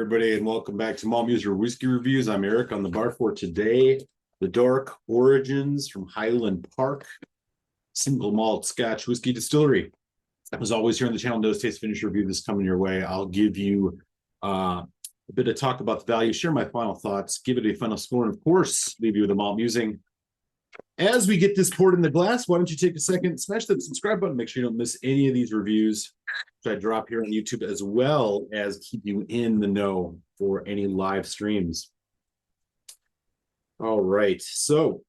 everybody, and welcome back to Malt Muser Whiskey Reviews. I'm Eric on the bar for today. The Dark Origins from Highland Park, single malt Scotch whiskey distillery. As always, here on the channel, Nose Taste Finish Review this coming your way. I'll give you a bit of talk about the value, share my final thoughts, give it a final score, and of course, leave you with a malt musing. As we get this poured in the glass, why don't you take a second, smash that subscribe button, make sure you don't miss any of these reviews which I drop here on YouTube, as well as keep you in the know for any live streams. All right, so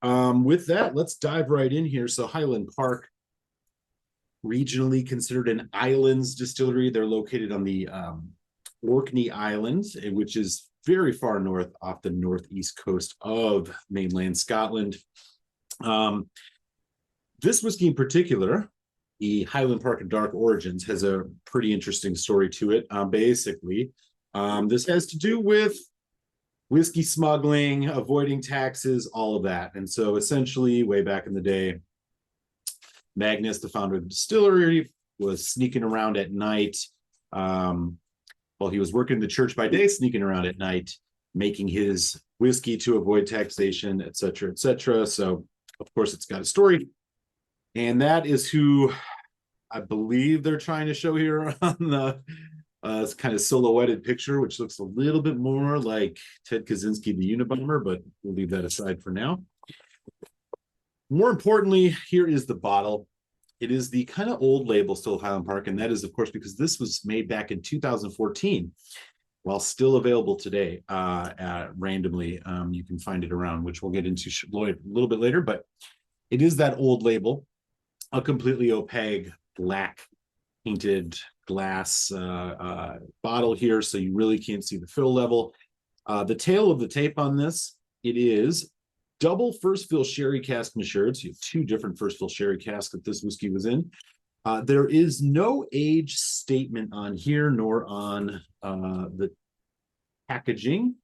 with that, let's dive right in here. So Highland Park, regionally considered an islands distillery. They're located on the Orkney Islands, which is very far north off the northeast coast of mainland Scotland. This whiskey in particular, the Highland Park Dark Origins, has a pretty interesting story to it. Basically, this has to do with whiskey smuggling, avoiding taxes, all of that. And so essentially, way back in the day, Magnus, the founder of the distillery, was sneaking around at night. While he was working the church by day, sneaking around at night, making his whiskey to avoid taxation, et cetera, et cetera. So, of course, it's got a story. And that is who I believe they're trying to show here on the kind of silhouetted picture, which looks a little bit more like Ted Kaczynski, the Unabomber, but we'll leave that aside for now. More importantly, here is the bottle. It is the kind of old label still of Highland Park, and that is, of course, because this was made back in 2014, while still available today randomly. You can find it around, which we'll get into a little bit later, but it is that old label, a completely opaque black painted glass bottle here, so you really can't see the fill level. The tail of the tape on this, it is double first fill sherry cask matured. So you have two different first fill sherry casks that this whiskey was in. There is no age statement on here, nor on the packaging.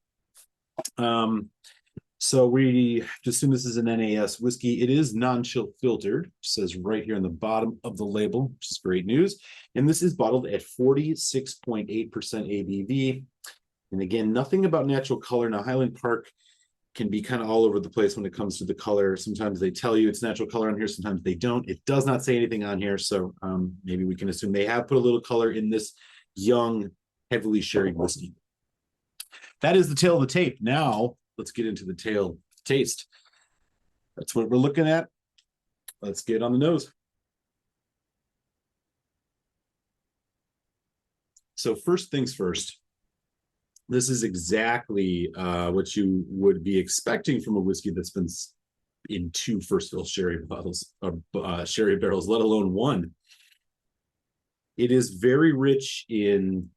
So we assume this is an NAS whiskey. It is non-chill filtered, which says right here on the bottom of the label, which is great news. And this is bottled at 46.8% ABV. And again, nothing about natural color. Now, Highland Park can be kind of all over the place when it comes to the color. Sometimes they tell you it's natural color on here, sometimes they don't. It does not say anything on here, so maybe we can assume they have put a little color in this young, heavily sherry whiskey. That is the tail of the tape. Now, let's get into the tail taste. That's what we're looking at. Let's get on the nose. So first things first, this is exactly what you would be expecting from a whiskey that's been in two first fill sherry bottles, or sherry barrels, let alone one. It is very rich in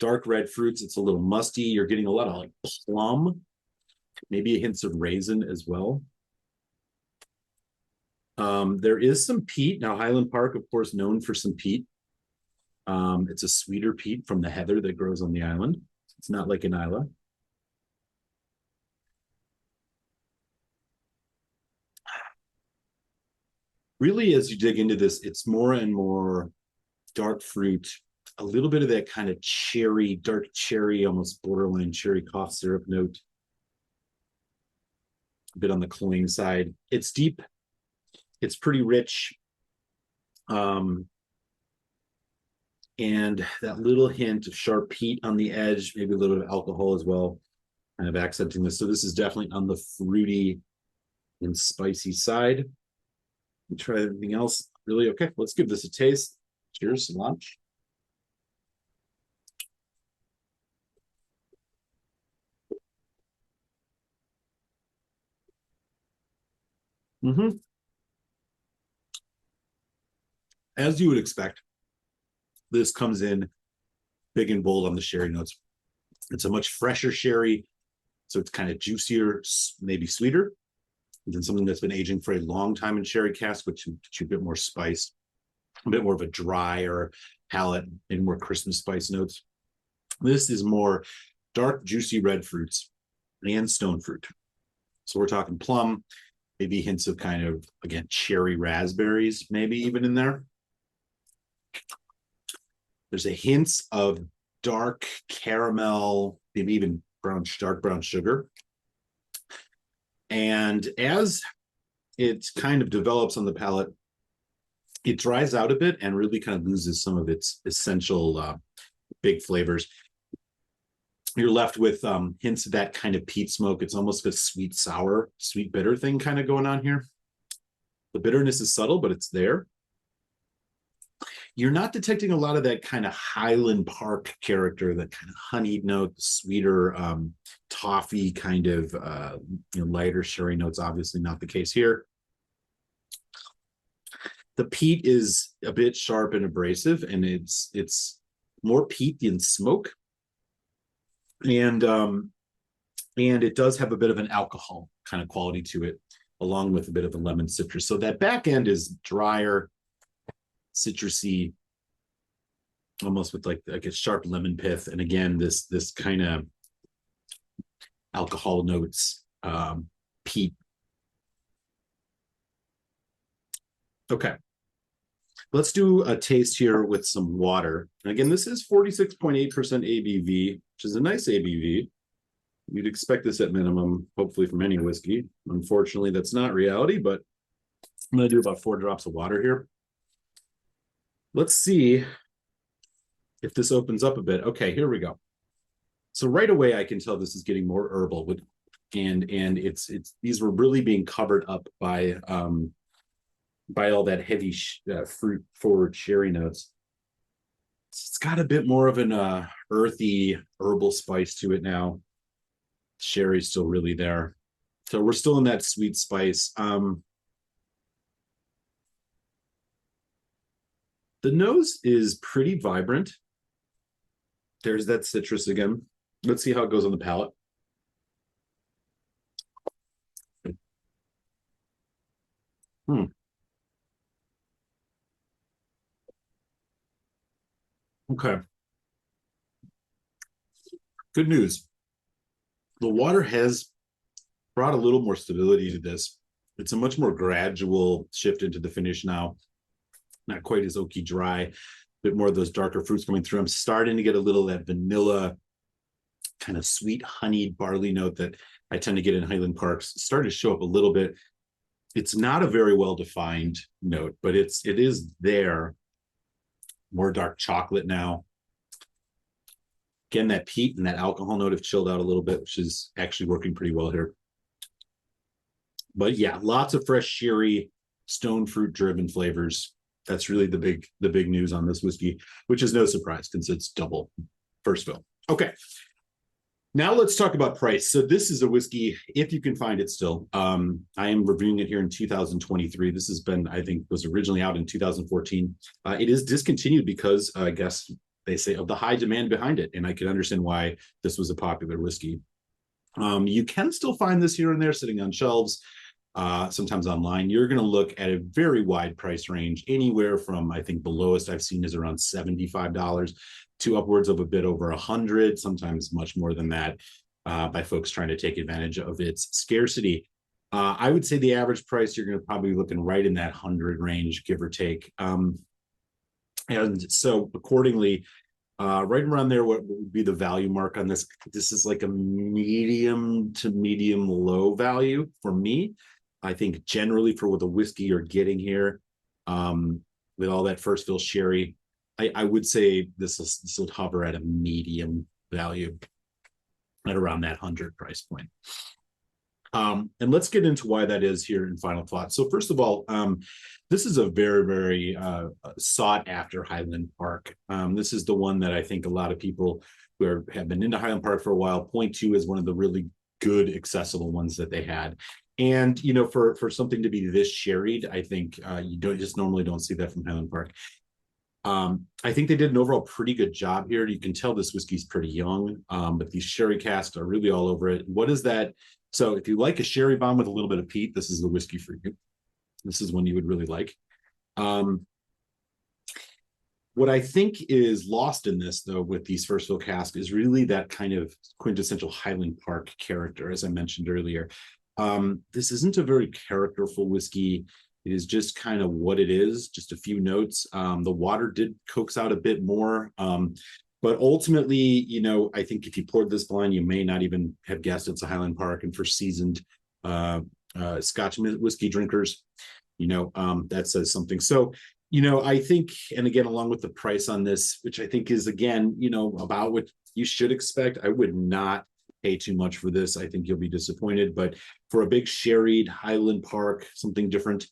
dark red fruits. It's a little musty. You're getting a lot of like plum, maybe a hint of raisin as well. There is some peat. Now, Highland Park, of course, known for some peat. It's a sweeter peat from the heather that grows on the island. It's not like an Isla. Really, as you dig into this, it's more and more dark fruit, a little bit of that kind of cherry, dark cherry, almost borderline cherry cough syrup note. A bit on the cloying side. It's deep. It's pretty rich. And that little hint of sharp peat on the edge, maybe a little bit of alcohol as well, kind of accenting this. So this is definitely on the fruity and spicy side. Try anything else? Really? Okay, let's give this a taste. Cheers, lunch. As you would expect, this comes in big and bold on the sherry notes. It's a much fresher sherry, so it's kind of juicier, maybe sweeter than something that's been aging for a long time in sherry cask, which gives you a bit more spice, a bit more of a drier palate, and more Christmas spice notes. This is more dark, juicy red fruits and stone fruit. So we're talking plum, maybe hints of kind of, again, cherry raspberries, maybe even in there. There's a hint of dark caramel, maybe even dark brown sugar. And as it kind of develops on the palate, it dries out a bit and really kind of loses some of its essential big flavors. You're left with hints of that kind of peat smoke. It's almost a sweet, sour, sweet, bitter thing kind of going on here. The bitterness is subtle, but it's there. You're not detecting a lot of that kind of Highland Park character, that kind of honeyed note, sweeter toffee kind of lighter sherry notes. Obviously not the case here. The peat is a bit sharp and abrasive, and it's more peat than smoke. And it does have a bit of an alcohol kind of quality to it, along with a bit of a lemon citrus. So that back end is drier, citrusy, almost with like a sharp lemon pith. And again, this kind of alcohol notes, peat. Okay. Let's do a taste here with some water. And again, this is 46.8% ABV, which is a nice ABV. You'd expect this at minimum, hopefully, from any whiskey. Unfortunately, that's not reality, but I'm going to do about 4 drops of water here. Let's see if this opens up a bit. Okay, here we go. So right away, I can tell this is getting more herbal, and it's these were really being covered up by all that heavy fruit forward sherry notes. It's got a bit more of an earthy herbal spice to it now. Sherry's still really there, so we're still in that sweet spice. The nose is pretty vibrant. There's that citrus again. Let's see how it goes on the palate. Okay. Good news. The water has brought a little more stability to this. It's a much more gradual shift into the finish now. Not quite as oaky dry, a bit more of those darker fruits coming through. I'm starting to get a little of that vanilla, kind of sweet honeyed barley note that I tend to get in Highland Parks. It's starting to show up a little bit. It's not a very well-defined note, but it is there. More dark chocolate now. Again, that peat and that alcohol note have chilled out a little bit, which is actually working pretty well here. But yeah, lots of fresh sherry, stone fruit driven flavors. That's really the big news on this whiskey, which is no surprise since it's double first fill. Okay. Now let's talk about price. So this is a whiskey, if you can find it still. I am reviewing it here in 2023. This has been, I think, was originally out in 2014. It is discontinued because I guess they say of the high demand behind it. And I can understand why this was a popular whiskey. You can still find this here and there sitting on shelves, sometimes online. You're going to look at a very wide price range, anywhere from, I think the lowest I've seen is around $75 to upwards of a bit over $100, sometimes much more than that, by folks trying to take advantage of its scarcity. I would say the average price, you're going to probably be looking right in that 100 range, give or take. And so accordingly, right around there, what would be the value mark on this? This is like a medium to medium low value for me. I think generally for what the whiskey you're getting here, with all that first fill sherry, I would say this will hover at a medium value at around that 100 price point. And let's get into why that is here in final thought. So first of all, this is a very, very sought after Highland Park. This is the one that I think a lot of people who have been into Highland Park for a while point to as one of the really good accessible ones that they had. And, you know, for something to be this sherried, I think you normally don't see that from Highland Park. I think they did an overall pretty good job here. You can tell this whiskey's pretty young, but these sherry casks are really all over it. What is that? So if you like a sherry bomb with a little bit of peat, this is the whiskey for you. This is one you would really like. What I think is lost in this, though, with these first fill casks is really that kind of quintessential Highland Park character, as I mentioned earlier. This isn't a very characterful whiskey. It is just kind of what it is, just a few notes. The water did coax out a bit more, But ultimately, you know, I think if you poured this blind, you may not even have guessed it's a Highland Park. And for seasoned Scotch whiskey drinkers, you know, that says something. So, you know, I think, and again, along with the price on this, which I think is, again, you know, about what you should expect, I would not pay too much for this. I think you'll be disappointed. But for a big sherried Highland Park, something different,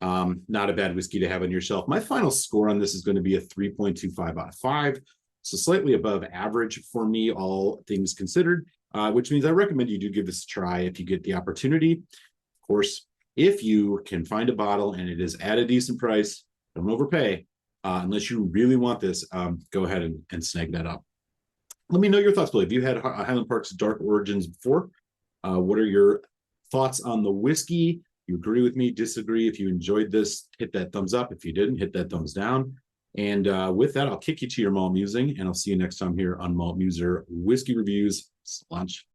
not a bad whiskey to have on your shelf. My final score on this is going to be a 3.25 out of 5. So slightly above average for me, all things considered, which means I recommend you do give this a try if you get the opportunity. Of course, if you can find a bottle and it is at a decent price, don't overpay. Unless you really want this, go ahead and snag that up. Let me know your thoughts below. Have you had Highland Park's Dark Origins before? What are your thoughts on the whiskey? You agree with me, disagree? If you enjoyed this, hit that thumbs up. If you didn't, hit that thumbs down. And with that, I'll kick you to your malt musing, and I'll see you next time here on Malt Muser Whiskey Reviews. Lunch.